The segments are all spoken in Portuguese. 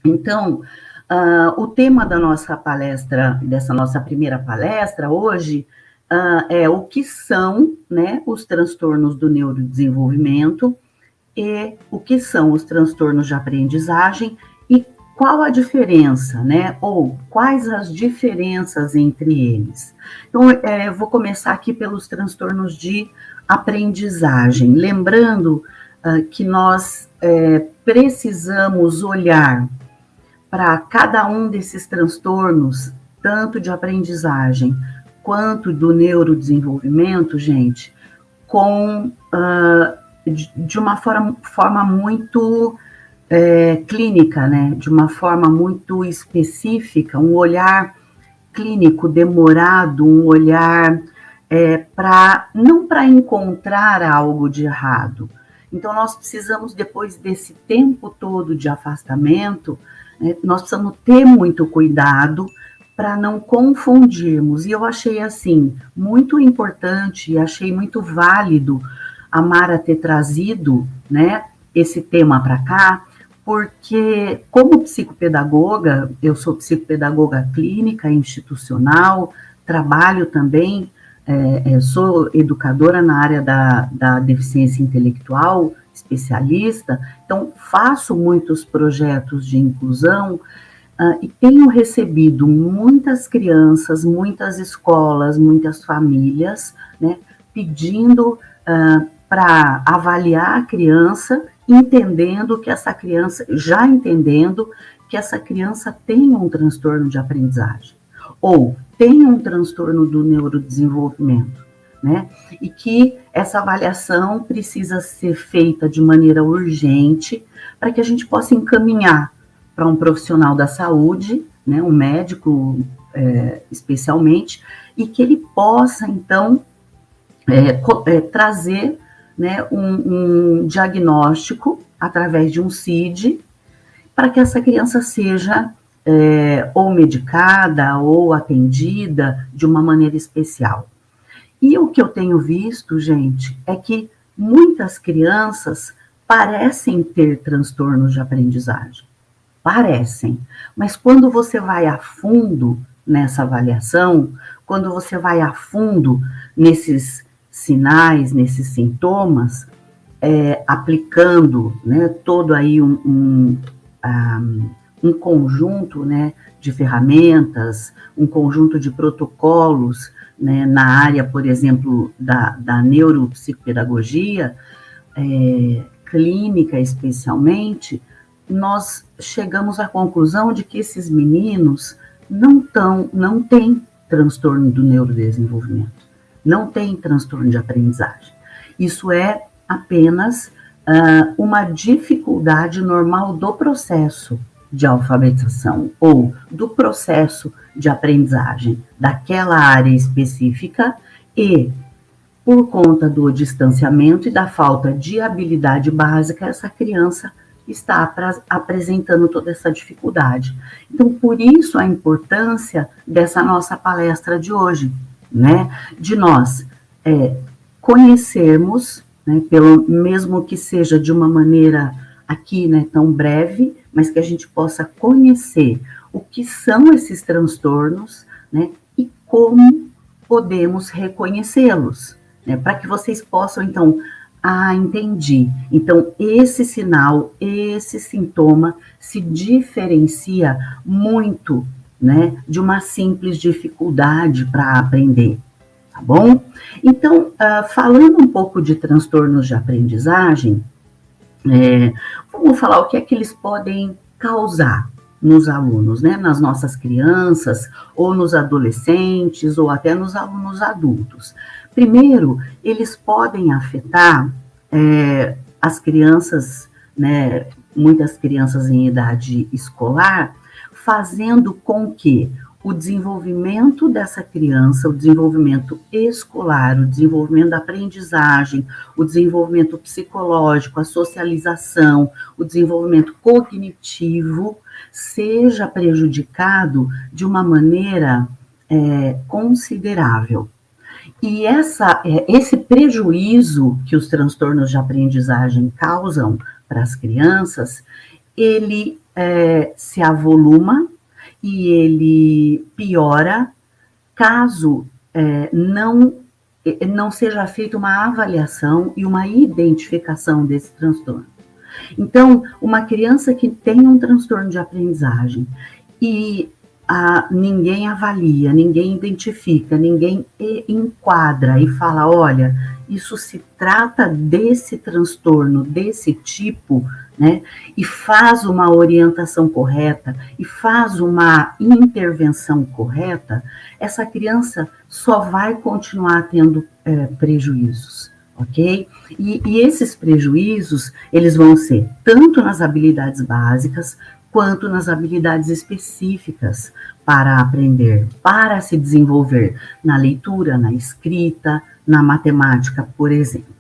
Então, o tema da nossa palestra, dessa nossa primeira palestra hoje, é o que são, né, os transtornos do neurodesenvolvimento e o que são os transtornos de aprendizagem e qual a diferença, né, ou quais as diferenças entre eles. Então, vou começar aqui pelos transtornos de aprendizagem, lembrando que nós precisamos olhar para cada um desses transtornos, tanto de aprendizagem quanto do neurodesenvolvimento, gente, com de uma forma muito clínica, né? De uma forma muito específica, um olhar clínico demorado, um olhar não para encontrar algo de errado. Então, nós precisamos, depois desse tempo todo de afastamento, nós precisamos ter muito cuidado para não confundirmos. E eu achei, assim, muito importante e achei muito válido a Mara ter trazido, né, esse tema para cá, porque, como psicopedagoga, eu sou psicopedagoga clínica, institucional, trabalho também, sou educadora na área da deficiência intelectual, especialista, então faço muitos projetos de inclusão e tenho recebido muitas crianças, muitas escolas, muitas famílias, né, pedindo para avaliar a criança, já entendendo que essa criança tem um transtorno de aprendizagem, ou tem um transtorno do neurodesenvolvimento, né? E que essa avaliação precisa ser feita de maneira urgente para que a gente possa encaminhar para um profissional da saúde, né, um médico especialmente, e que ele possa, então, trazer, né, um diagnóstico através de um CID para que essa criança seja ou medicada ou atendida de uma maneira especial. E o que eu tenho visto, gente, é que muitas crianças parecem ter transtornos de aprendizagem. Parecem. Mas quando você vai a fundo nessa avaliação, quando você vai a fundo nesses sinais, nesses sintomas, aplicando, né, todo aí um conjunto, né, de ferramentas, um conjunto de protocolos, né, na área, por exemplo, da neuropsicopedagogia, clínica especialmente, nós chegamos à conclusão de que esses meninos não têm transtorno do neurodesenvolvimento, não têm transtorno de aprendizagem. Isso é apenas uma dificuldade normal do processo de alfabetização ou do processo de aprendizagem daquela área específica e, por conta do distanciamento e da falta de habilidade básica, essa criança está apresentando toda essa dificuldade. Então, por isso a importância dessa nossa palestra de hoje, né? De nós conhecermos, né, mesmo que seja de uma maneira aqui, né, tão breve, mas que a gente possa conhecer o que são esses transtornos, né, e como podemos reconhecê-los, né, para que vocês possam, então, entendi. Então, esse sinal, esse sintoma se diferencia muito, né, de uma simples dificuldade para aprender, tá bom? Então, falando um pouco de transtornos de aprendizagem, vamos falar o que é que eles podem causar nos alunos, né, nas nossas crianças, ou nos adolescentes, ou até nos alunos adultos. Primeiro, eles podem afetar as crianças, né, muitas crianças em idade escolar, fazendo com que o desenvolvimento dessa criança, o desenvolvimento escolar, o desenvolvimento da aprendizagem, o desenvolvimento psicológico, a socialização, o desenvolvimento cognitivo, seja prejudicado de uma maneira considerável. E esse prejuízo que os transtornos de aprendizagem causam para as crianças, ele se avoluma e ele piora caso não seja feita uma avaliação e uma identificação desse transtorno. Então, uma criança que tem um transtorno de aprendizagem e ninguém avalia, ninguém identifica, ninguém enquadra e fala, olha, isso se trata desse transtorno, desse tipo, né? E faz uma orientação correta, e faz uma intervenção correta, essa criança só vai continuar tendo prejuízos, ok? E esses prejuízos, eles vão ser tanto nas habilidades básicas, quanto nas habilidades específicas para aprender, para se desenvolver na leitura, na escrita, na matemática, por exemplo.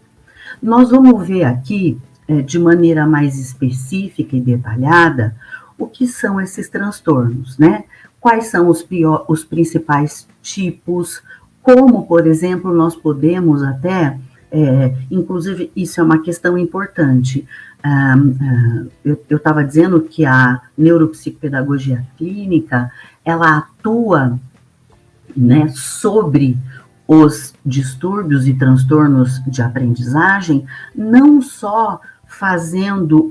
Nós vamos ver aqui, de maneira mais específica e detalhada, o que são esses transtornos, né? Quais são os principais tipos, como, por exemplo, nós podemos até, inclusive, isso é uma questão importante. Eu estava dizendo que a neuropsicopedagogia clínica, ela atua, né, sobre os distúrbios e transtornos de aprendizagem, não só fazendo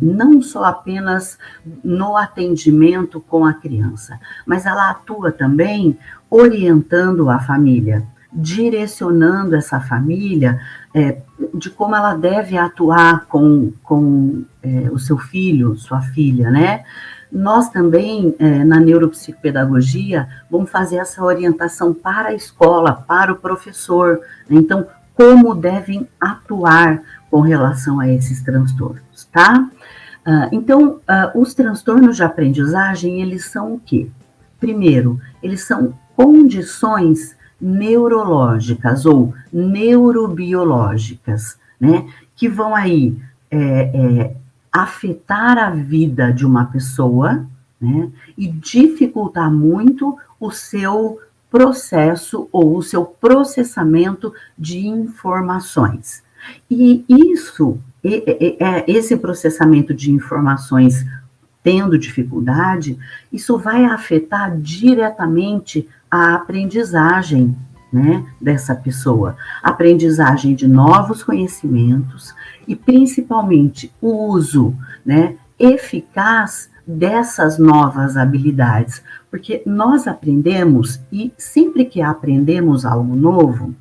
não só apenas no atendimento com a criança, mas ela atua também orientando a família, direcionando essa família de como ela deve atuar com o seu filho, sua filha, né? Nós também, na neuropsicopedagogia, vamos fazer essa orientação para a escola, para o professor. Então, como devem atuar com relação a esses transtornos, tá? Então, os transtornos de aprendizagem, eles são o quê? Primeiro, eles são condições neurológicas ou neurobiológicas, né? Que vão aí afetar a vida de uma pessoa, né? E dificultar muito o seu processo ou o seu processamento de informações. E esse processamento de informações tendo dificuldade, isso vai afetar diretamente a aprendizagem, né, dessa pessoa, aprendizagem de novos conhecimentos e principalmente o uso, né, eficaz dessas novas habilidades, porque nós aprendemos e sempre que aprendemos algo novo,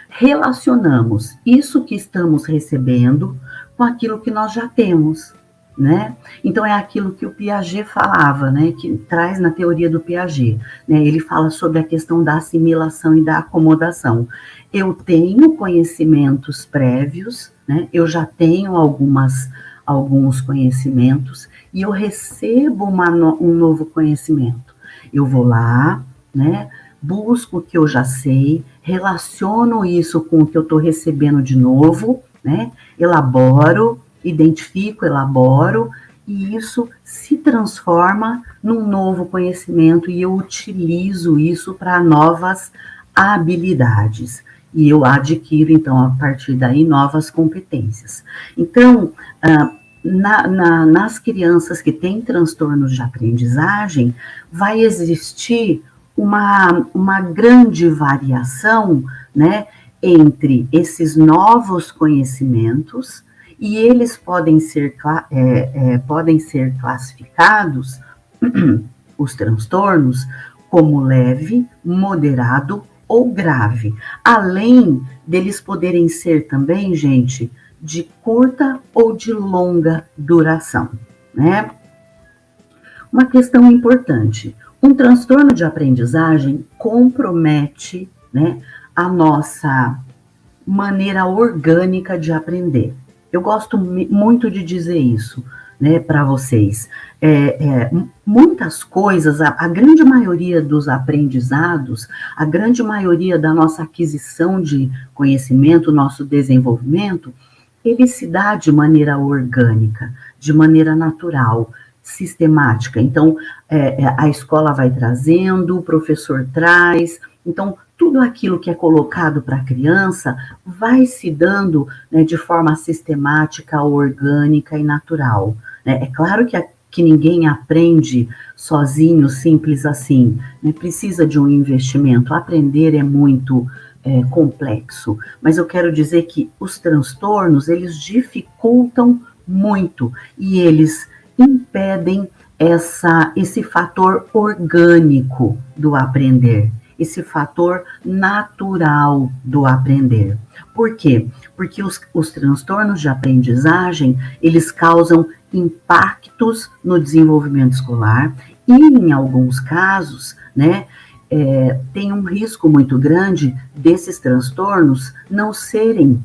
relacionamos isso que estamos recebendo com aquilo que nós já temos, né? Então é aquilo que o Piaget falava, né? Que traz na teoria do Piaget, né? Ele fala sobre a questão da assimilação e da acomodação. Eu tenho conhecimentos prévios, né? Eu já tenho alguns conhecimentos e eu recebo um novo conhecimento. Eu vou lá, né? Busco o que eu já sei, relaciono isso com o que eu estou recebendo de novo, né? Elaboro, identifico, elaboro, e isso se transforma num novo conhecimento e eu utilizo isso para novas habilidades. E eu adquiro, então, a partir daí, novas competências. Então, nas crianças que têm transtornos de aprendizagem, vai existir uma grande variação, né, entre esses novos conhecimentos, e eles podem ser classificados, os transtornos, como leve, moderado ou grave, além deles poderem ser também, gente, de curta ou de longa duração, né? Uma questão importante, um transtorno de aprendizagem compromete, né, a nossa maneira orgânica de aprender. Eu gosto muito de dizer isso, né, para vocês. Muitas coisas, a grande maioria dos aprendizados, a grande maioria da nossa aquisição de conhecimento, nosso desenvolvimento, ele se dá de maneira orgânica, de maneira natural, sistemática. Então, a escola vai trazendo, o professor traz. Então, tudo aquilo que é colocado para a criança vai se dando, né, de forma sistemática, orgânica e natural, né? É claro que ninguém aprende sozinho, simples assim, né? Precisa de um investimento. Aprender é muito complexo, mas eu quero dizer que os transtornos, eles dificultam muito e eles impedem esse fator orgânico do aprender, esse fator natural do aprender. Por quê? Porque os transtornos de aprendizagem, eles causam impactos no desenvolvimento escolar e, em alguns casos, né, tem um risco muito grande desses transtornos não serem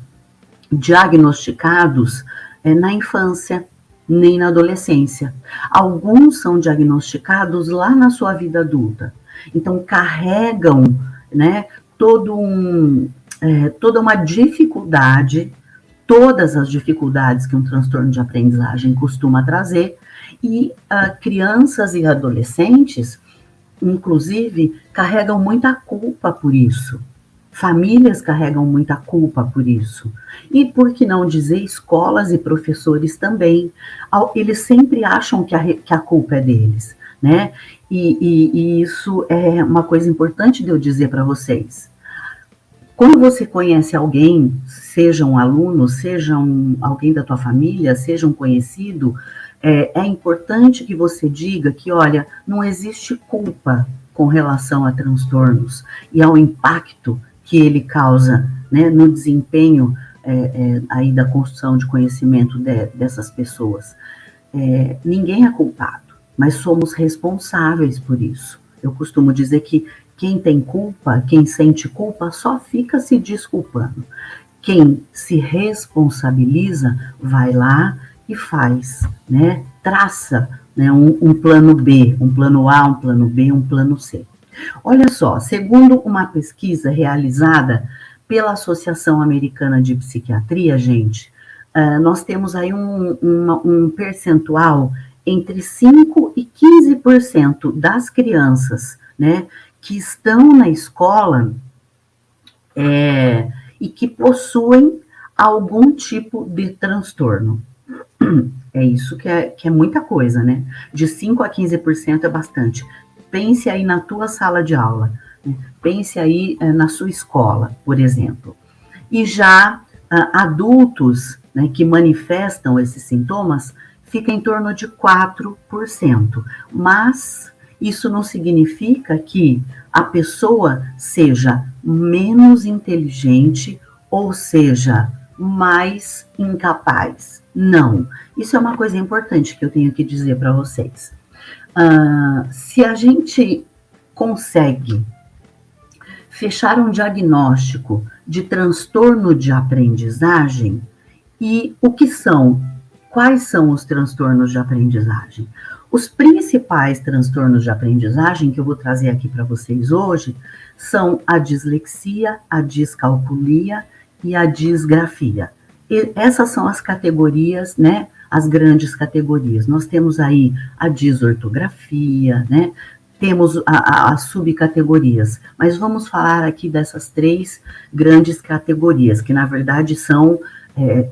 diagnosticados na infância, nem na adolescência. Alguns são diagnosticados lá na sua vida adulta. Então, carregam, né, toda uma dificuldade, todas as dificuldades que um transtorno de aprendizagem costuma trazer, e crianças e adolescentes, inclusive, carregam muita culpa por isso. Famílias carregam muita culpa por isso. E, por que não dizer, escolas e professores também. Eles sempre acham que a culpa é deles, né? E isso é uma coisa importante de eu dizer para vocês. Quando você conhece alguém, seja um aluno, seja alguém da tua família, seja um conhecido, é importante que você diga que, olha, não existe culpa com relação a transtornos e ao impacto que ele causa, né, no desempenho aí da construção de conhecimento dessas pessoas. Ninguém é culpado, mas somos responsáveis por isso. Eu costumo dizer que quem tem culpa, quem sente culpa, só fica se desculpando. Quem se responsabiliza, vai lá e faz, né? Traça, né, um plano B, um plano A, um plano B, um plano C. Olha só, segundo uma pesquisa realizada pela Associação Americana de Psiquiatria, gente, nós temos aí um percentual entre 5% e 15% das crianças, né, que estão na escola e que possuem algum tipo de transtorno. É isso que é muita coisa, né? De 5% a 15% é bastante. Pense aí na tua sala de aula, né? Pense aí na sua escola, por exemplo. E já adultos, né, que manifestam esses sintomas, fica em torno de 4%. Mas isso não significa que a pessoa seja menos inteligente ou seja mais incapaz. Não. Isso é uma coisa importante que eu tenho que dizer para vocês. Se a gente consegue fechar um diagnóstico de transtorno de aprendizagem, e quais são os transtornos de aprendizagem? Os principais transtornos de aprendizagem que eu vou trazer aqui para vocês hoje são a dislexia, a descalculia e a disgrafia. E essas são as categorias, né? As grandes categorias. Nós temos aí a disortografia, né? Temos as subcategorias, mas vamos falar aqui dessas 3 grandes categorias, que na verdade são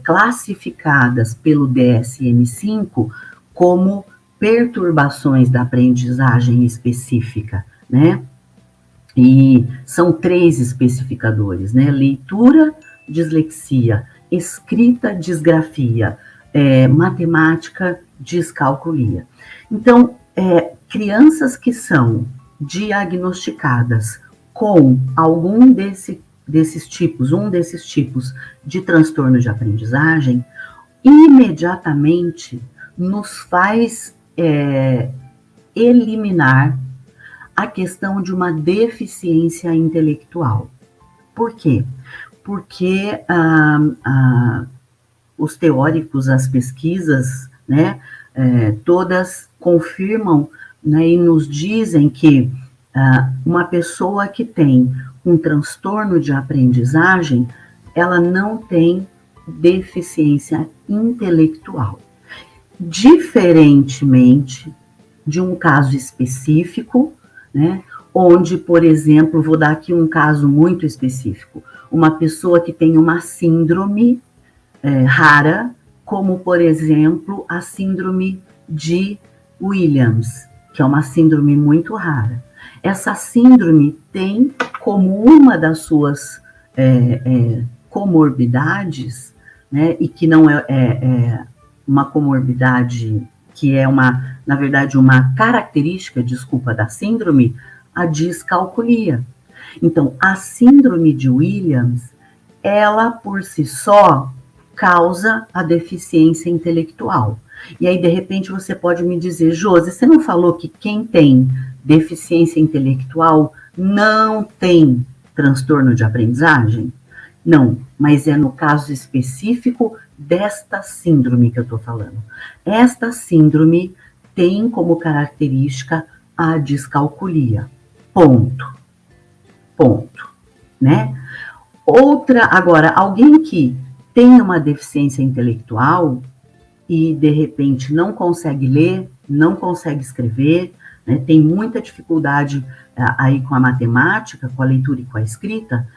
classificadas pelo DSM-5 como perturbações da aprendizagem específica, né? E são 3 especificadores, né? Leitura, dislexia, escrita, disgrafia, matemática, descalculia. Então, crianças que são diagnosticadas com algum desses tipos de transtorno de aprendizagem, imediatamente nos faz eliminar a questão de uma deficiência intelectual. Por quê? Porque os teóricos, as pesquisas, né, todas confirmam, né, e nos dizem que uma pessoa que tem um transtorno de aprendizagem, ela não tem deficiência intelectual. Diferentemente de um caso específico, né, onde, por exemplo, vou dar aqui um caso muito específico, uma pessoa que tem uma síndrome rara, como, por exemplo, a síndrome de Williams, que é uma síndrome muito rara. Essa síndrome tem como uma das suas comorbidades, né, e que não é uma comorbidade que é na verdade, uma característica, da síndrome, a descalculia. Então, a síndrome de Williams, ela por si só causa a deficiência intelectual. E aí, de repente, você pode me dizer, Josi, você não falou que quem tem deficiência intelectual não tem transtorno de aprendizagem? Não, mas é no caso específico desta síndrome que eu estou falando. Esta síndrome tem como característica a descalculia. Ponto, né? Agora, alguém que tem uma deficiência intelectual e, de repente, não consegue ler, não consegue escrever, né, tem muita dificuldade aí com a matemática, com a leitura e com a escrita,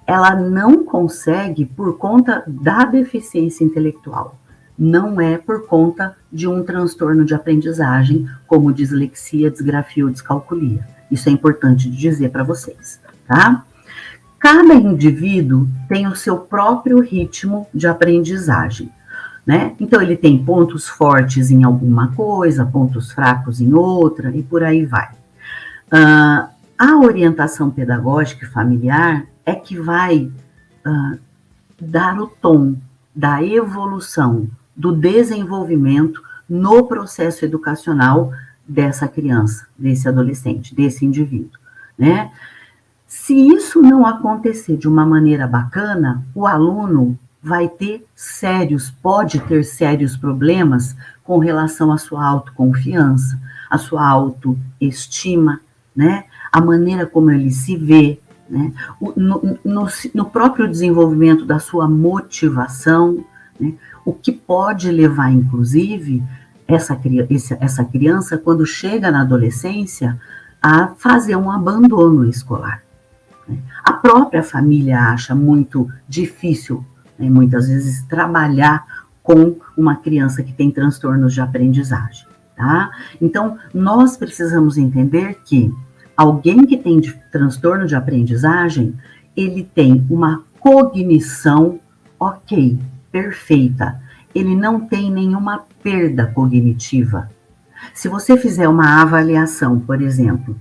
ela não consegue por conta da deficiência intelectual. Não é por conta de um transtorno de aprendizagem, como dislexia, desgrafia ou descalculia. Isso é importante de dizer para vocês, tá? Cada indivíduo tem o seu próprio ritmo de aprendizagem, né? Então, ele tem pontos fortes em alguma coisa, pontos fracos em outra, e por aí vai. A orientação pedagógica e familiar é que vai dar o tom da evolução, do desenvolvimento no processo educacional dessa criança, desse adolescente, desse indivíduo, né? Se isso não acontecer de uma maneira bacana, o aluno pode ter sérios problemas com relação à sua autoconfiança, à sua autoestima, né? A maneira como ele se vê, né? No próprio desenvolvimento da sua motivação, né? O que pode levar, inclusive, essa criança, quando chega na adolescência, a fazer um abandono escolar. A própria família acha muito difícil, né, muitas vezes, trabalhar com uma criança que tem transtornos de aprendizagem, tá? Então, nós precisamos entender que alguém que tem transtorno de aprendizagem, ele tem uma cognição ok, perfeita. Ele não tem nenhuma perda cognitiva. Se você fizer uma avaliação, por exemplo,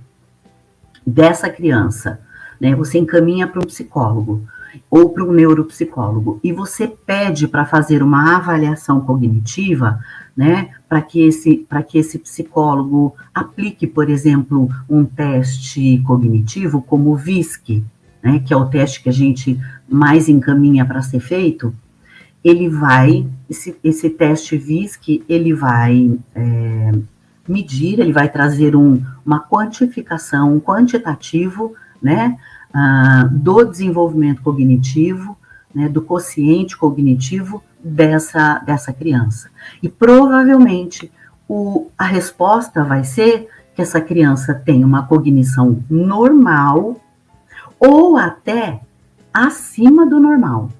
dessa criança, né, você encaminha para um psicólogo ou para um neuropsicólogo e você pede para fazer uma avaliação cognitiva, né, para que esse psicólogo aplique, por exemplo, um teste cognitivo como o VISC, né, que é o teste que a gente mais encaminha para ser feito, esse teste VISC, ele vai medir, ele vai trazer uma quantificação, um quantitativo, né, do desenvolvimento cognitivo, né, do quociente cognitivo dessa criança. E provavelmente a resposta vai ser que essa criança tem uma cognição normal ou até acima do normal.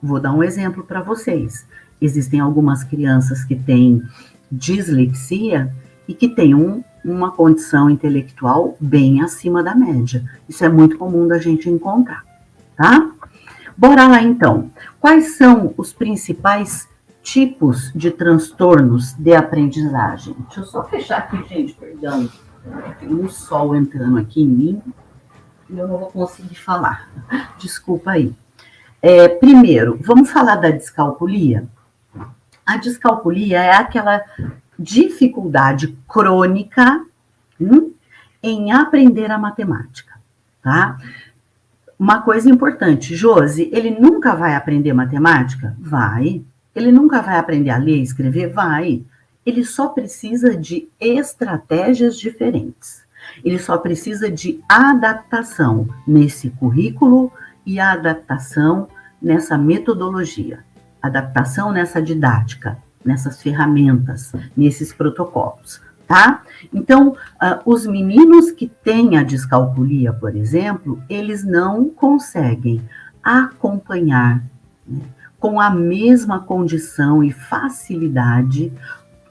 Vou dar um exemplo para vocês. Existem algumas crianças que têm dislexia e que têm uma condição intelectual bem acima da média. Isso é muito comum da gente encontrar, tá? Bora lá, então. Quais são os principais tipos de transtornos de aprendizagem? Deixa eu só fechar aqui, gente, perdão. Tem um sol entrando aqui em mim e eu não vou conseguir falar. Desculpa aí. Primeiro, vamos falar da descalculia? A descalculia é aquela dificuldade crônica em aprender a matemática, tá? Uma coisa importante, Josi, ele nunca vai aprender matemática? Vai. Ele nunca vai aprender a ler e escrever? Vai. Ele só precisa de estratégias diferentes. Ele só precisa de adaptação nesse currículo e a adaptação nessa metodologia, adaptação nessa didática, nessas ferramentas, nesses protocolos. tá? Então, os meninos que têm a descalculia, por exemplo, eles não conseguem acompanhar, né, com a mesma condição e facilidade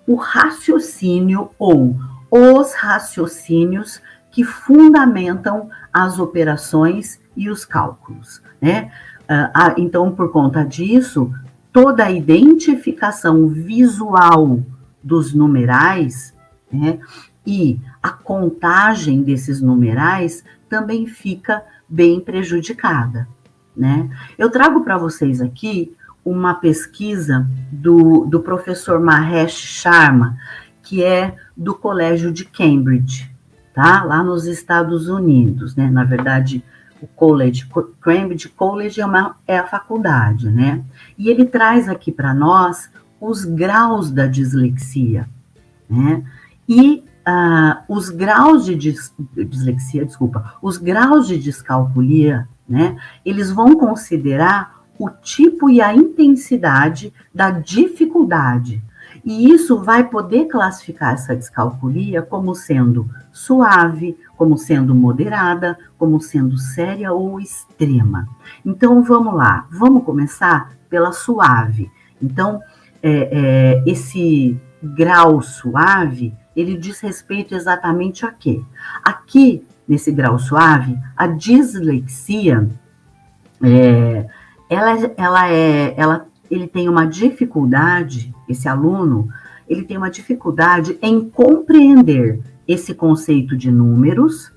o raciocínio ou os raciocínios que fundamentam as operações e os cálculos, né? Então, por conta disso, toda a identificação visual dos numerais, né, e a contagem desses numerais também fica bem prejudicada, né? Eu trago para vocês aqui uma pesquisa do professor Mahesh Sharma, que é do Colégio de Cambridge, tá? Lá nos Estados Unidos, né? Na verdade, o Cambridge College é a faculdade, né? E ele traz aqui para nós os graus da dislexia, né? E os graus de dislexia, os graus de descalculia, né? Eles vão considerar o tipo e a intensidade da dificuldade. E isso vai poder classificar essa descalculia como sendo suave, como sendo moderada, como sendo séria ou extrema. Então, vamos lá. Vamos começar pela suave. Então, esse grau suave, ele diz respeito exatamente a quê? Aqui, nesse grau suave, a dislexia, ele tem uma dificuldade, esse aluno, ele tem uma dificuldade em compreender esse conceito de números.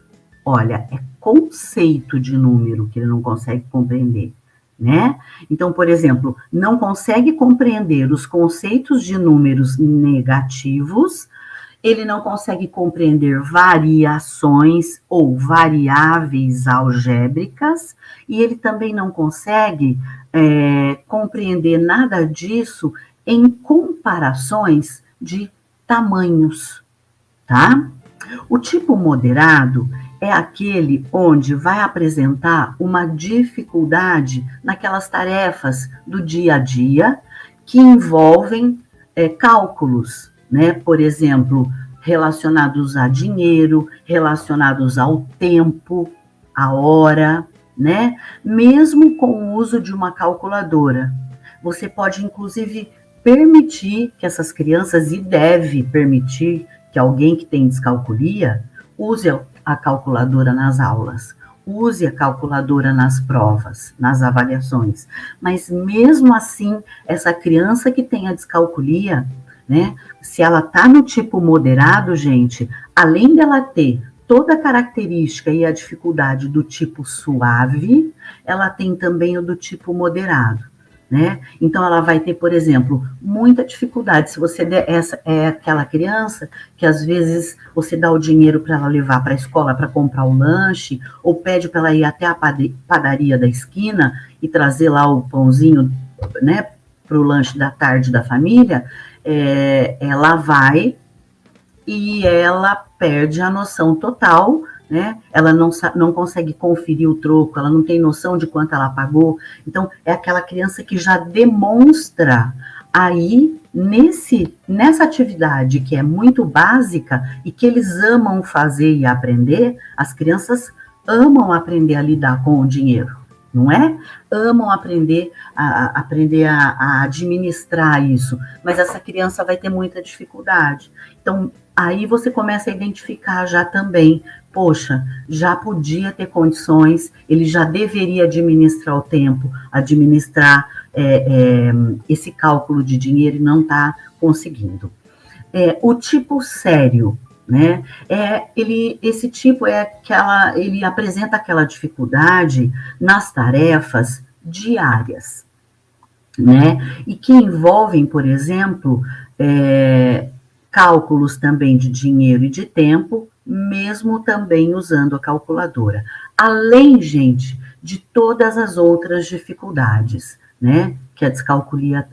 Olha, é conceito de número que ele não consegue compreender, né? Então, por exemplo, não consegue compreender os conceitos de números negativos, ele não consegue compreender variações ou variáveis algébricas, e ele também não consegue compreender nada disso em comparações de tamanhos, tá? O tipo moderado é aquele onde vai apresentar uma dificuldade naquelas tarefas do dia a dia que envolvem cálculos, né? Por exemplo, relacionados a dinheiro, relacionados ao tempo, a hora, né? Mesmo com o uso de uma calculadora. Você pode, inclusive, permitir que essas crianças, e deve permitir que alguém que tem descalculia use a calculadora nas aulas, use a calculadora nas provas, nas avaliações. Mas mesmo assim, essa criança que tem a descalculia, né, se ela está no tipo moderado, gente, além dela ter toda a característica e a dificuldade do tipo suave, ela tem também o do tipo moderado, né? Então, ela vai ter, por exemplo, muita dificuldade. Se você der essa, é aquela criança que às vezes você dá o dinheiro para ela levar para a escola para comprar o lanche, ou pede para ela ir até a padaria da esquina e trazer lá o pãozinho, né, para o lanche da tarde da família, ela vai e ela perde a noção total, né? Ela não consegue conferir o troco, ela não tem noção de quanto ela pagou. Então, é aquela criança que já demonstra aí, nessa atividade que é muito básica e que eles amam fazer e aprender, as crianças amam aprender a lidar com o dinheiro, não é? Amam aprender a administrar isso, mas essa criança vai ter muita dificuldade. Então, aí você começa a identificar já também, poxa, já podia ter condições, ele já deveria administrar o tempo, administrar esse cálculo de dinheiro e não está conseguindo. O tipo sério, né? Esse tipo ele apresenta aquela dificuldade nas tarefas diárias, né? E que envolvem, por exemplo, cálculos também de dinheiro e de tempo, mesmo também usando a calculadora. Além, gente, de todas as outras dificuldades, né, que a descalculia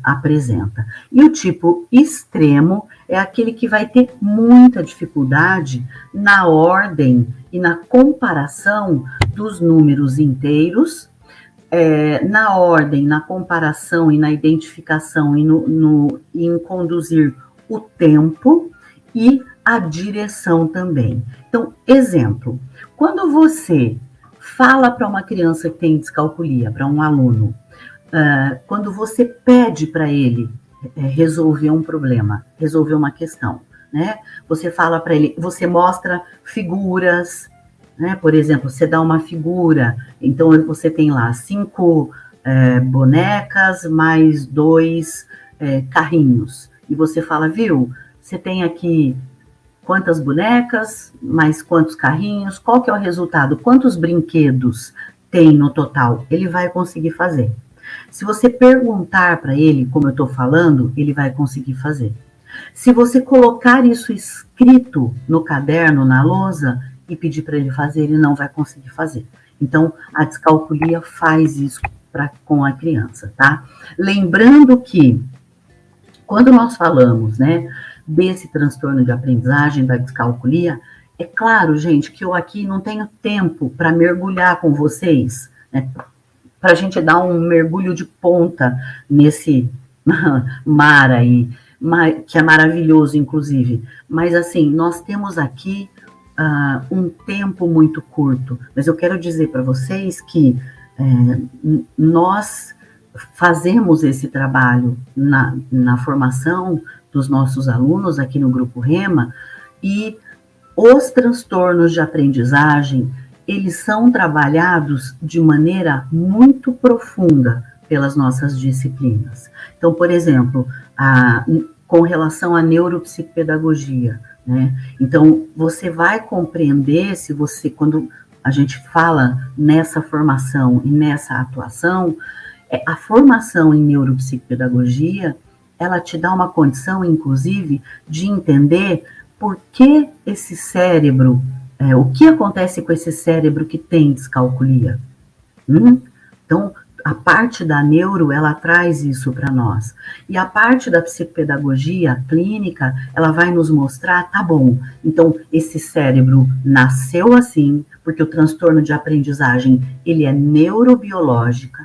apresenta. E o tipo extremo é aquele que vai ter muita dificuldade na ordem e na comparação dos números inteiros, na ordem, na comparação e na identificação e em conduzir o tempo e a direção também. Então, exemplo, quando você fala para uma criança que tem descalculia, para um aluno, quando você pede para ele resolver um problema, resolver uma questão, né? Você fala para ele, você mostra figuras, né? Por exemplo, você dá uma figura, então você tem lá 5 bonecas mais 2 carrinhos, e você fala, viu, você tem aqui quantas bonecas, mais quantos carrinhos, qual que é o resultado, quantos brinquedos tem no total, ele vai conseguir fazer. Se você perguntar para ele, como eu estou falando, ele vai conseguir fazer. Se você colocar isso escrito no caderno, na lousa, e pedir para ele fazer, ele não vai conseguir fazer. Então, a descalculia faz isso com a criança, tá? Lembrando que, quando nós falamos, né, desse transtorno de aprendizagem, da descalculia, é claro, gente, que eu aqui não tenho tempo para mergulhar com vocês, né, para a gente dar um mergulho de ponta nesse mar aí, que é maravilhoso, inclusive. Mas, assim, nós temos aqui um tempo muito curto, mas eu quero dizer para vocês que nós fazemos esse trabalho na formação dos nossos alunos aqui no Grupo Rema, e os transtornos de aprendizagem, eles são trabalhados de maneira muito profunda pelas nossas disciplinas. Então, por exemplo, com relação à neuropsicopedagogia, né? Então, você vai compreender, quando a gente fala nessa formação e nessa atuação, a formação em neuropsicopedagogia, ela te dá uma condição, inclusive, de entender por que esse cérebro, o que acontece com esse cérebro que tem descalculia. Então, a parte da neuro, ela traz isso para nós. E a parte da psicopedagogia clínica, ela vai nos mostrar, tá bom, então esse cérebro nasceu assim, porque o transtorno de aprendizagem, ele é neurobiológico,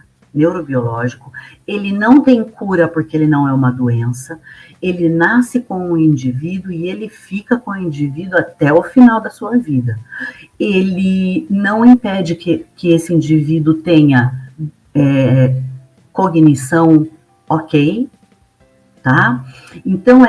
ele não tem cura porque ele não é uma doença, ele nasce com o indivíduo e ele fica com o indivíduo até o final da sua vida. Ele não impede que esse indivíduo tenha cognição ok, tá? Então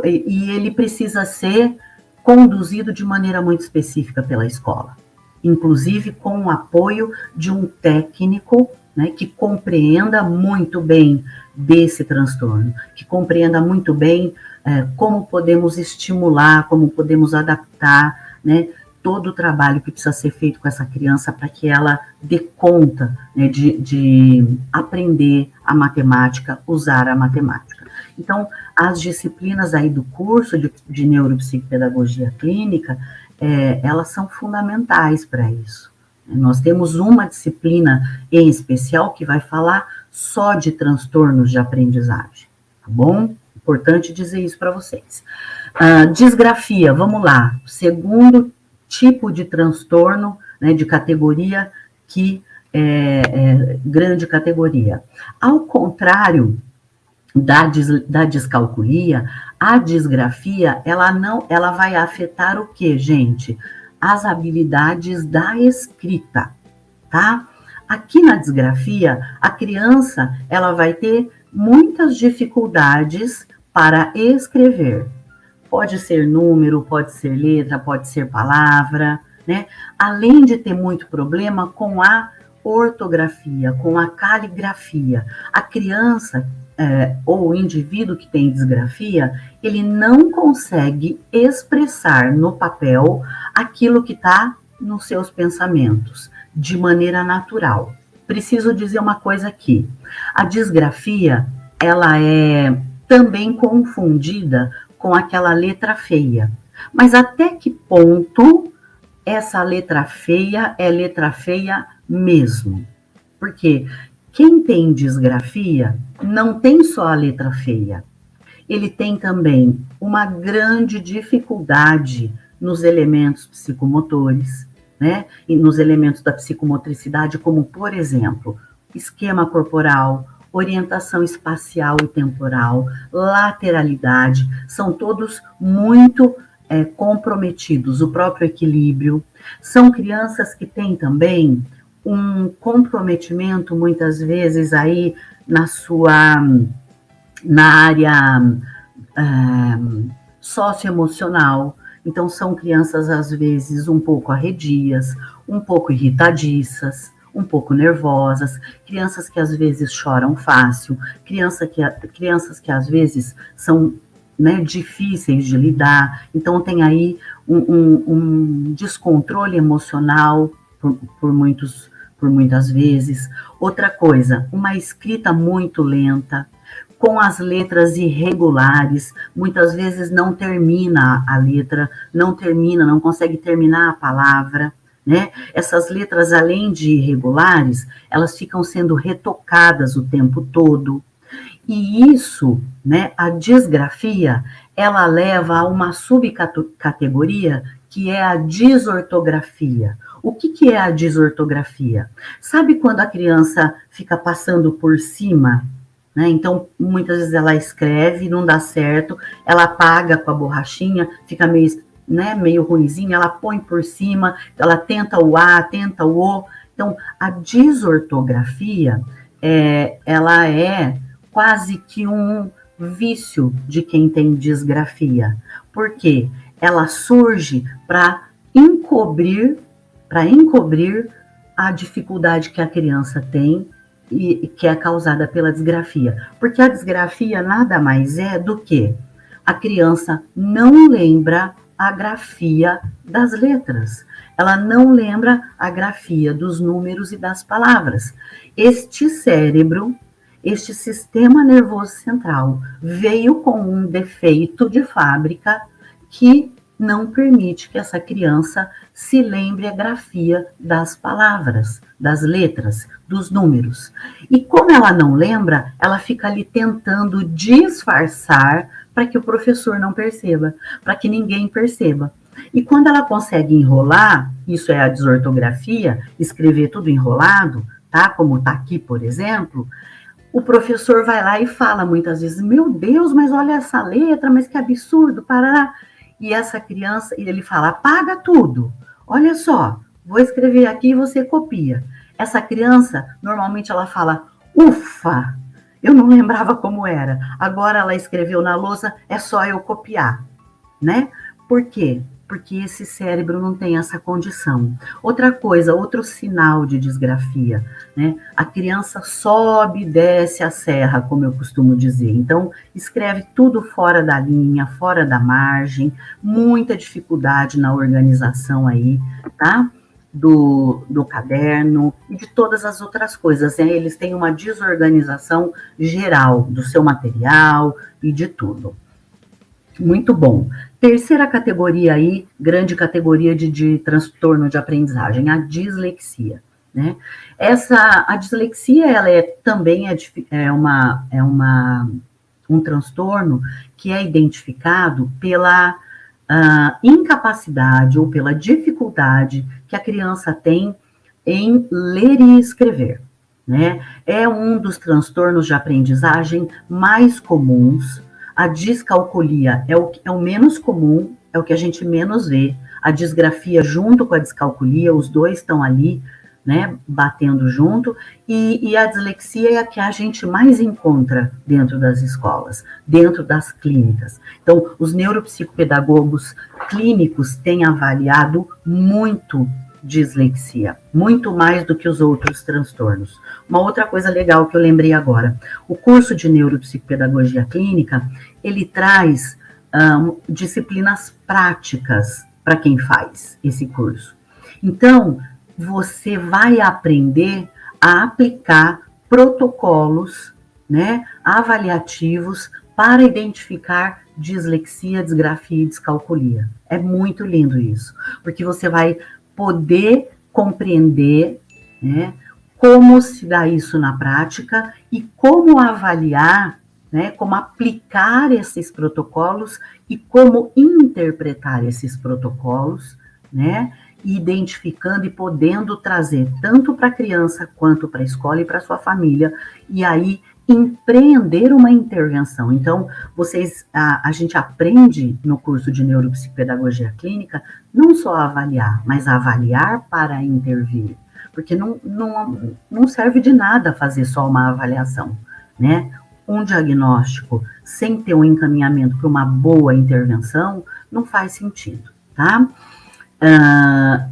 e ele precisa ser conduzido de maneira muito específica pela escola, inclusive com o apoio de um técnico, né, que compreenda muito bem desse transtorno, que compreenda muito bem como podemos estimular, como podemos adaptar, né, todo o trabalho que precisa ser feito com essa criança para que ela dê conta, né, de aprender a matemática, usar a matemática. Então, as disciplinas aí do curso de neuropsicopedagogia clínica, elas são fundamentais para isso. Nós temos uma disciplina em especial que vai falar só de transtornos de aprendizagem, tá bom? Importante dizer isso para vocês. Disgrafia, vamos lá. Segundo tipo de transtorno, né, de categoria que é grande categoria. Ao contrário da descalculia, a disgrafia, ela vai afetar o quê, gente? As habilidades da escrita, tá? Aqui na disgrafia, a criança, ela vai ter muitas dificuldades para escrever. Pode ser número, pode ser letra, pode ser palavra, né? Além de ter muito problema com a ortografia, com a caligrafia. A criança ou o indivíduo que tem disgrafia, ele não consegue expressar no papel aquilo que está nos seus pensamentos, de maneira natural. Preciso dizer uma coisa aqui. A disgrafia, ela é também confundida com aquela letra feia. Mas até que ponto essa letra feia é letra feia mesmo? Porque quem tem disgrafia não tem só a letra feia. Ele tem também uma grande dificuldade nos elementos psicomotores, né? E nos elementos da psicomotricidade, como, por exemplo, esquema corporal, orientação espacial e temporal, lateralidade, são todos muito comprometidos, o próprio equilíbrio. São crianças que têm também um comprometimento, muitas vezes, aí na área socioemocional. Então, são crianças, às vezes, um pouco arredias, um pouco irritadiças, um pouco nervosas, crianças que às vezes choram fácil, crianças que às vezes são, né, difíceis de lidar. Então, tem aí um descontrole emocional por muitas vezes. Outra coisa, uma escrita muito lenta, com as letras irregulares, muitas vezes não termina a letra, não consegue terminar a palavra, né? Essas letras, além de irregulares, elas ficam sendo retocadas o tempo todo. E isso, né, a disgrafia, ela leva a uma subcategoria que é a desortografia. O que é a desortografia? Sabe quando a criança fica passando por cima, né? Então, muitas vezes ela escreve, não dá certo, ela apaga com a borrachinha, fica meio, né, meio ruinzinha, ela põe por cima, ela tenta o A, tenta o O. Então, a desortografia, ela é quase que um vício de quem tem disgrafia. Por quê? Ela surge para encobrir a dificuldade que a criança tem e que é causada pela disgrafia. Porque a disgrafia nada mais é do que a criança não lembra a grafia das letras. Ela não lembra a grafia dos números e das palavras. Este cérebro, este sistema nervoso central, veio com um defeito de fábrica que não permite que essa criança se lembre a grafia das palavras, das letras, dos números. E como ela não lembra, ela fica ali tentando disfarçar para que o professor não perceba, para que ninguém perceba. E quando ela consegue enrolar, isso é a desortografia, escrever tudo enrolado, tá? Como está aqui, por exemplo, o professor vai lá e fala muitas vezes, meu Deus, mas olha essa letra, mas que absurdo, parará. E essa criança, ele fala, apaga tudo. Olha só, vou escrever aqui e você copia. Essa criança, normalmente ela fala, ufa, eu não lembrava como era. Agora ela escreveu na lousa, é só eu copiar, né? Por quê? Porque esse cérebro não tem essa condição. Outra coisa, outro sinal de disgrafia, né? A criança sobe e desce a serra, como eu costumo dizer. Então, escreve tudo fora da linha, fora da margem, muita dificuldade na organização aí, tá? Do caderno e de todas as outras coisas, né? Eles têm uma desorganização geral do seu material e de tudo. Muito bom. Terceira categoria aí, grande categoria de transtorno de aprendizagem, a dislexia, né? A dislexia, ela também um transtorno que é identificado pela incapacidade ou pela dificuldade que a criança tem em ler e escrever, né? É um dos transtornos de aprendizagem mais comuns. A descalculia é o menos comum, é o que a gente menos vê. A disgrafia junto com a descalculia, os dois estão ali, né, batendo junto. E a dislexia é a que a gente mais encontra dentro das escolas, dentro das clínicas. Então, os neuropsicopedagogos clínicos têm avaliado muito dislexia, muito mais do que os outros transtornos. Uma outra coisa legal que eu lembrei agora, o curso de neuropsicopedagogia clínica, ele traz disciplinas práticas para quem faz esse curso. Então, você vai aprender a aplicar protocolos, né, avaliativos para identificar dislexia, disgrafia e descalculia. É muito lindo isso, porque você vai poder compreender, né, como se dá isso na prática e como avaliar, né, como aplicar esses protocolos e como interpretar esses protocolos, né, identificando e podendo trazer tanto para a criança quanto para a escola e para a sua família. E aí empreender uma intervenção. Então, a gente aprende no curso de neuropsicopedagogia clínica não só a avaliar, mas a avaliar para intervir. Porque não serve de nada fazer só uma avaliação, né? Um diagnóstico sem ter um encaminhamento para uma boa intervenção não faz sentido, tá?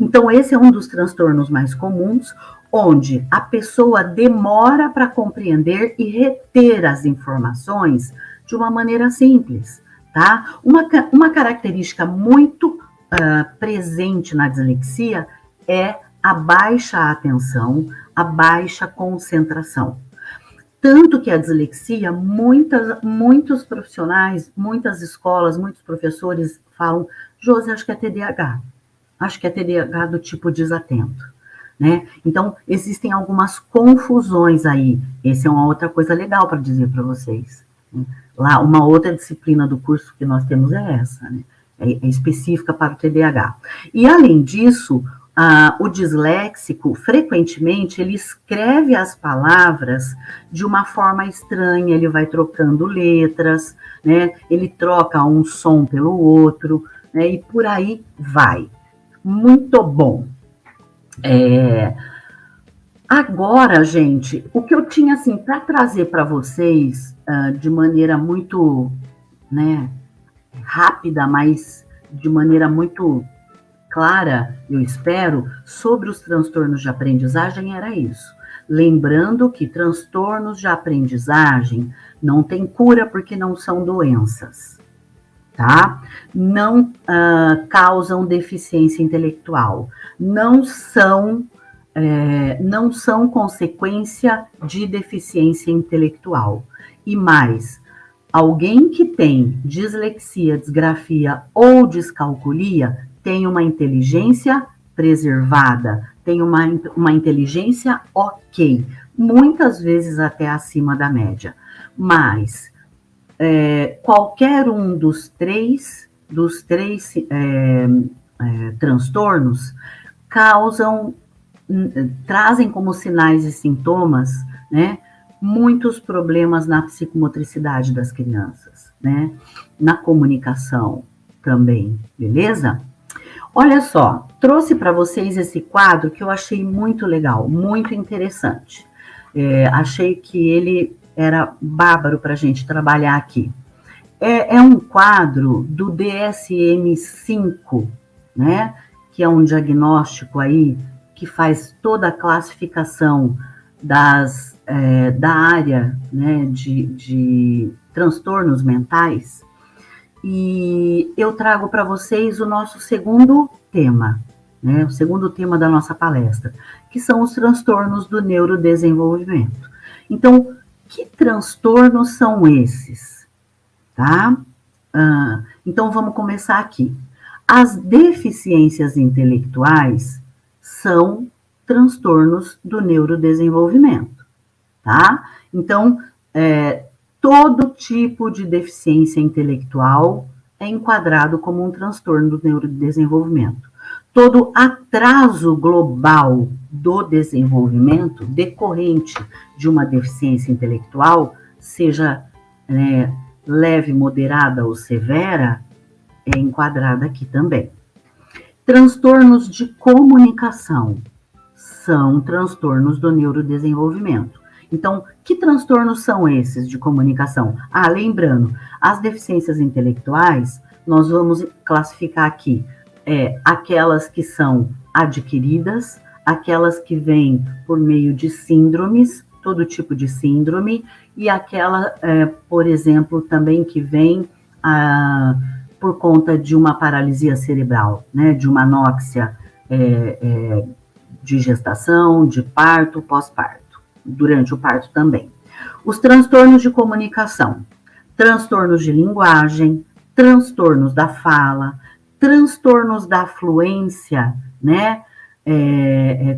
Então, esse é um dos transtornos mais comuns, onde a pessoa demora para compreender e reter as informações de uma maneira simples, tá? Uma característica muito presente na dislexia é a baixa atenção, a baixa concentração. Tanto que a dislexia, muitos profissionais, muitas escolas, muitos professores falam, Josi, acho que é TDAH. Acho que é TDAH do tipo desatento, né? Então, existem algumas confusões aí. Essa é uma outra coisa legal para dizer para vocês. Né? Lá, uma outra disciplina do curso que nós temos é essa, né? É específica para o TDAH. E, além disso, o disléxico, frequentemente, ele escreve as palavras de uma forma estranha, ele vai trocando letras, né? Ele troca um som pelo outro, né? E por aí vai. Muito bom. Agora, gente, o que eu tinha assim para trazer para vocês de maneira muito, né, rápida, mas de maneira muito clara, eu espero, sobre os transtornos de aprendizagem era isso. Lembrando que transtornos de aprendizagem não tem cura porque não são doenças. Tá? Não causam deficiência intelectual, não são consequência de deficiência intelectual. E mais, alguém que tem dislexia, disgrafia ou descalculia tem uma inteligência preservada, tem uma inteligência ok, muitas vezes até acima da média, mas qualquer um dos três transtornos trazem como sinais e sintomas, né, muitos problemas na psicomotricidade das crianças, né, na comunicação também, beleza? Olha só, trouxe para vocês esse quadro que eu achei muito legal, muito interessante. Achei que ele era bárbaro para a gente trabalhar aqui. É um quadro do DSM-5, né? Que é um diagnóstico aí que faz toda a classificação da área, né, de transtornos mentais. E eu trago para vocês o nosso segundo tema, né? O segundo tema da nossa palestra, que são os transtornos do neurodesenvolvimento. Então, que transtornos são esses? Tá? Então, vamos começar aqui. As deficiências intelectuais são transtornos do neurodesenvolvimento, tá? Então, todo tipo de deficiência intelectual é enquadrado como um transtorno do neurodesenvolvimento. Todo atraso global do desenvolvimento decorrente de uma deficiência intelectual, seja leve, moderada ou severa, é enquadrada aqui também. Transtornos de comunicação são transtornos do neurodesenvolvimento. Então, que transtornos são esses de comunicação? Lembrando, as deficiências intelectuais, nós vamos classificar aqui aquelas que são adquiridas, aquelas que vêm por meio de síndromes, todo tipo de síndrome, e aquela, por exemplo, também que vem por conta de uma paralisia cerebral, né, de uma anóxia de gestação, de parto, pós-parto, durante o parto também. Os transtornos de comunicação, transtornos de linguagem, transtornos da fala, transtornos da fluência, né,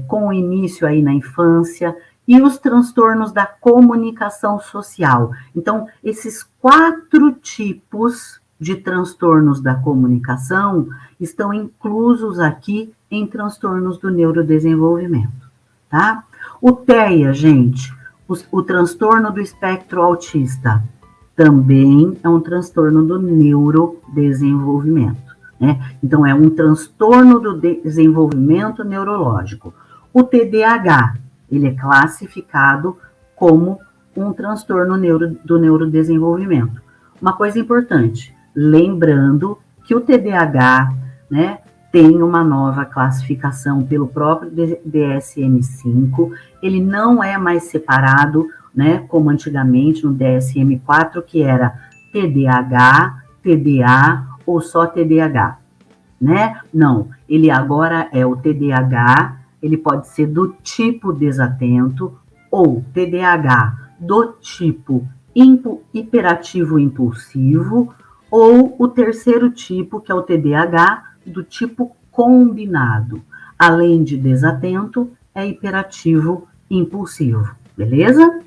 com início aí na infância, e os transtornos da comunicação social. Então, esses 4 tipos de transtornos da comunicação estão inclusos aqui em transtornos do neurodesenvolvimento, tá? O TEA, gente, O transtorno do espectro autista também é um transtorno do neurodesenvolvimento, né? Então, é um transtorno do desenvolvimento neurológico. O TDAH, ele é classificado como um transtorno do neurodesenvolvimento. Uma coisa importante, lembrando que o TDAH, né, tem uma nova classificação pelo próprio DSM-5, ele não é mais separado, né, como antigamente no DSM-4, que era TDAH, TDA ou só TDAH, né? Não, ele agora é o TDAH, ele pode ser do tipo desatento ou TDAH do tipo hiperativo impulsivo ou o terceiro tipo, que é o TDAH do tipo combinado. Além de desatento, é hiperativo impulsivo, beleza?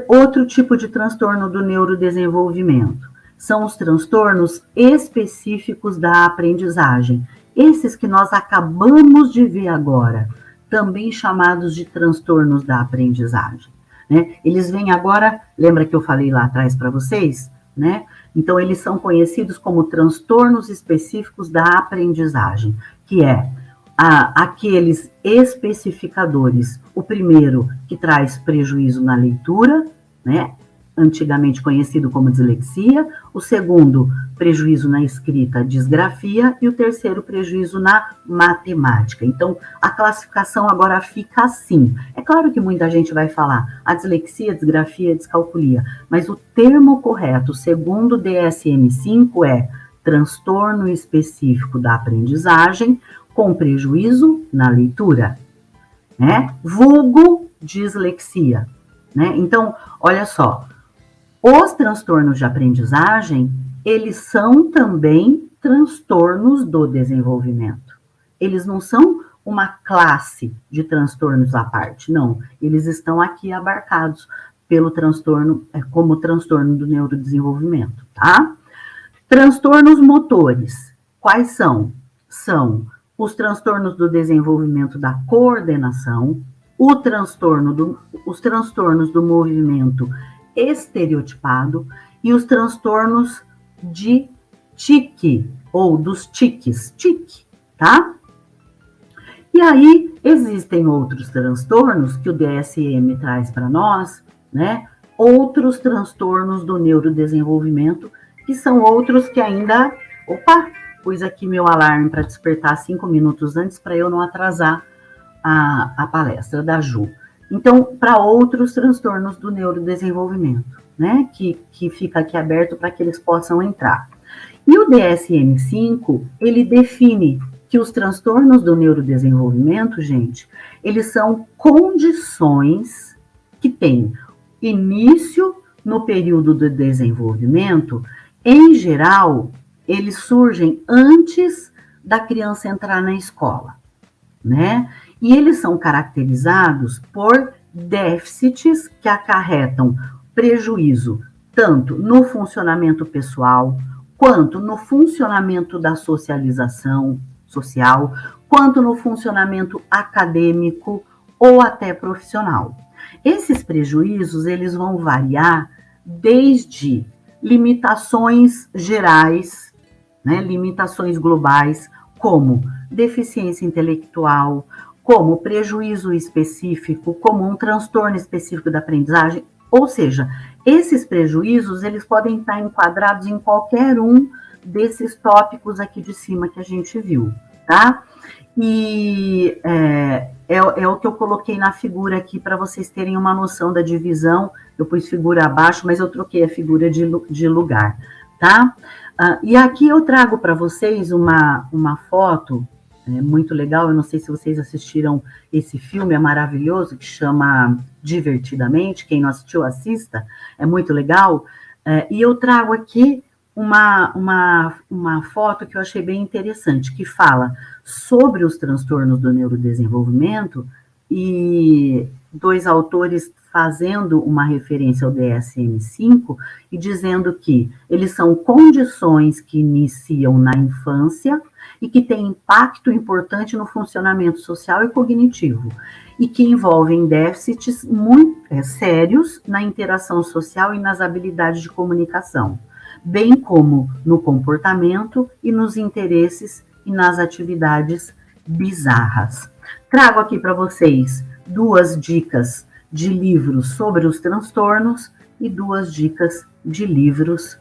Outro tipo de transtorno do neurodesenvolvimento são os transtornos específicos da aprendizagem. Esses que nós acabamos de ver agora, também chamados de transtornos da aprendizagem, né? Eles vêm agora, lembra que eu falei lá atrás para vocês, né? Então, eles são conhecidos como transtornos específicos da aprendizagem, que é aqueles especificadores. O primeiro, que traz prejuízo na leitura, né? Antigamente conhecido como dislexia. O segundo, prejuízo na escrita, disgrafia. E o terceiro, prejuízo na matemática. Então, a classificação agora fica assim. É claro que muita gente vai falar a dislexia, disgrafia, descalculia, mas o termo correto, segundo o DSM-5, é transtorno específico da aprendizagem com prejuízo na leitura, né? Vulgo dislexia, né? Então, olha só, os transtornos de aprendizagem, eles são também transtornos do desenvolvimento. Eles não são uma classe de transtornos à parte, não. Eles estão aqui abarcados pelo transtorno, como transtorno do neurodesenvolvimento, tá? Transtornos motores, quais são? São os transtornos do desenvolvimento da coordenação, os transtornos do movimento estereotipado e os transtornos de tique, ou dos tiques, tique, tá? E aí, existem outros transtornos que o DSM traz para nós, né? Outros transtornos do neurodesenvolvimento, que são outros que ainda... Opa! Pus aqui meu alarme para despertar 5 minutos antes, para eu não atrasar a palestra da Ju. Então, para outros transtornos do neurodesenvolvimento, né? Que fica aqui aberto para que eles possam entrar. E o DSM-5, ele define que os transtornos do neurodesenvolvimento, gente, eles são condições que têm início no período do desenvolvimento. Em geral, eles surgem antes da criança entrar na escola, né? E eles são caracterizados por déficits que acarretam prejuízo tanto no funcionamento pessoal, quanto no funcionamento da socialização social, quanto no funcionamento acadêmico ou até profissional. Esses prejuízos, eles vão variar desde limitações gerais, né, limitações globais, como deficiência intelectual, como prejuízo específico, como um transtorno específico da aprendizagem. Ou seja, esses prejuízos, eles podem estar enquadrados em qualquer um desses tópicos aqui de cima que a gente viu, tá? E é o que eu coloquei na figura aqui para vocês terem uma noção da divisão. Eu pus figura abaixo, mas eu troquei a figura de lugar, tá? E aqui eu trago para vocês uma foto muito legal. Eu não sei se vocês assistiram esse filme, é maravilhoso, que chama Divertidamente. Quem não assistiu, assista, é muito legal. E eu trago aqui uma foto que eu achei bem interessante, que fala sobre os transtornos do neurodesenvolvimento, e dois autores fazendo uma referência ao DSM-5 e dizendo que eles são condições que iniciam na infância e que têm impacto importante no funcionamento social e cognitivo, e que envolvem déficits muito sérios na interação social e nas habilidades de comunicação, bem como no comportamento e nos interesses e nas atividades bizarras. Trago aqui para vocês 2 dicas de livros sobre os transtornos e 2 dicas de livros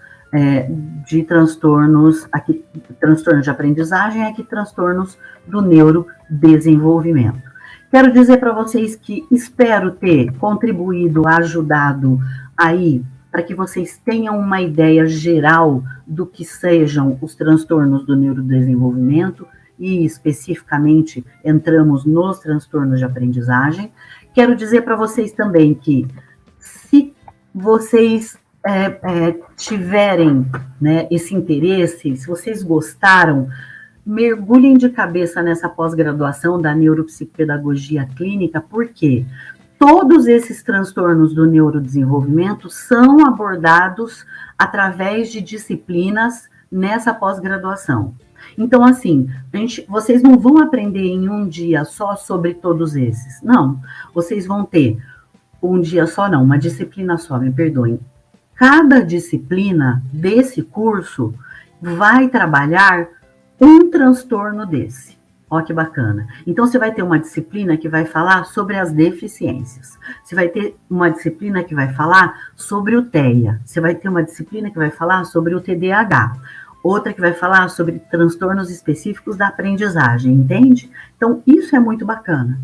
de transtornos, aqui transtornos de aprendizagem, aqui transtornos do neurodesenvolvimento. Quero dizer para vocês que espero ter contribuído, ajudado aí, para que vocês tenham uma ideia geral do que sejam os transtornos do neurodesenvolvimento e especificamente entramos nos transtornos de aprendizagem. Quero dizer para vocês também que se vocês tiverem, né, esse interesse, se vocês gostaram, mergulhem de cabeça nessa pós-graduação da neuropsicopedagogia clínica, porque todos esses transtornos do neurodesenvolvimento são abordados através de disciplinas nessa pós-graduação. Então, assim, vocês não vão aprender em um dia só sobre todos esses, não. Vocês vão ter um dia só, não, uma disciplina só, me perdoem. Cada disciplina desse curso vai trabalhar um transtorno desse. Olha que bacana. Então, você vai ter uma disciplina que vai falar sobre as deficiências. Você vai ter uma disciplina que vai falar sobre o TEA. Você vai ter uma disciplina que vai falar sobre o TDAH. Outra que vai falar sobre transtornos específicos da aprendizagem, entende? Então, isso é muito bacana.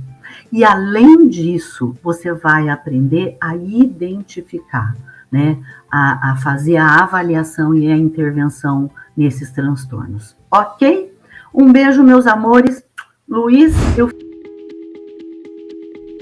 E, além disso, você vai aprender a identificar, né? A fazer a avaliação e a intervenção nesses transtornos. Ok? Um beijo, meus amores. Luiz,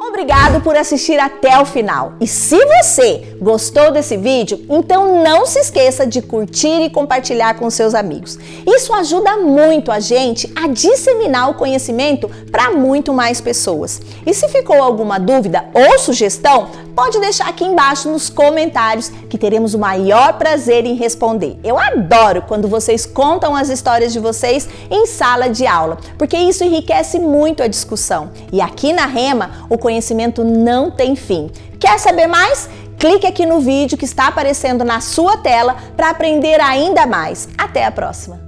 Obrigado por assistir até o final. E se você gostou desse vídeo, então não se esqueça de curtir e compartilhar com seus amigos. Isso ajuda muito a gente a disseminar o conhecimento para muito mais pessoas. E se ficou alguma dúvida ou sugestão, pode deixar aqui embaixo nos comentários que teremos o maior prazer em responder. Eu adoro quando vocês contam as histórias de vocês em sala de aula, porque isso enriquece muito a discussão. E aqui na Rema, o conhecimento não tem fim. Quer saber mais? Clique aqui no vídeo que está aparecendo na sua tela para aprender ainda mais. Até a próxima!